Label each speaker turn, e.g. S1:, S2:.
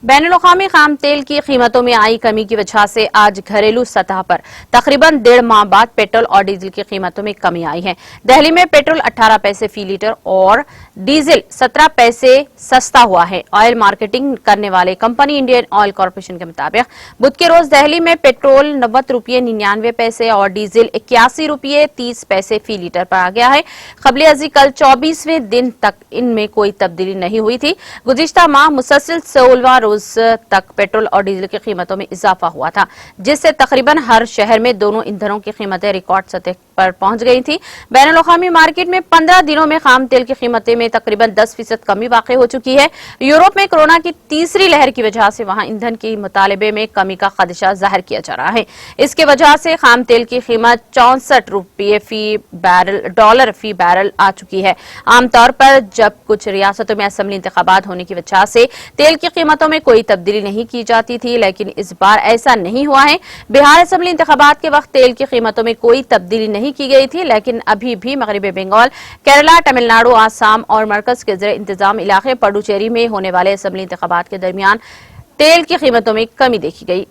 S1: बैनुल-अक़वामी खाम तेल की कीमतों में आई कमी की वजह से आज घरेलू सतह पर तकरीबन 1.5 माह बाद पेट्रोल और डीजल की कीमतों में कमी आई है। दिल्ली में पेट्रोल 18 पैसे फी लीटर और डीजल 17 पैसे सस्ता हुआ है। ऑयल मार्केटिंग करने वाले कंपनी इंडियन ऑयल कॉर्पोरेशन के मुताबिक बुध के रोज दिल्ली में पेट्रोल 90 रुपये 99 पैसे और डीजल 81 रुपये 30 पैसे फी लीटर पर आ गया है। क़ब्ल अज़ी कल 24वें दिन तक इनमें कोई तब्दीली नहीं हुई थी। गुज़िश्ता माह मुसलसल 16वां रोज तक पेट्रोल और डीजल की कीमतों में इजाफा हुआ था, जिससे तकरीबन हर शहर में दोनों ईंधनों की कीमतें रिकॉर्ड सतह पर पहुंच गई थी। बैनुल-अक़वामी मार्केट में 15 दिनों में खाम तेल की कीमतें में तकरीबन 10% कमी वाक़ई हो चुकी है। यूरोप में कोरोना की तीसरी लहर की वजह से वहां ईंधन की मुतालबे में कमी का खदशा जाहिर किया जा रहा है। इसके वजह से खाम तेल की कीमत 64 रुपये डॉलर फी बैरल आ चुकी है। आमतौर पर जब कुछ रियासतों में असेंबली इंतखाबात होने की वजह से तेल की कीमतों में कोई तब्दीली नहीं की जाती थी, लेकिन इस बार ऐसा नहीं हुआ है। बिहार असेंबली इंतखाबात के वक्त तेल की कीमतों में कोई तब्दीली नहीं की गई थी, लेकिन अभी भी मगरबी बंगाल, केरला, तमिलनाडु, आसाम और मरकज के ज़ेर इंतजाम इलाके पुडुचेरी में होने वाले असेंबली इंतखाबात के दरमियान तेल की कीमतों में कमी देखी गई।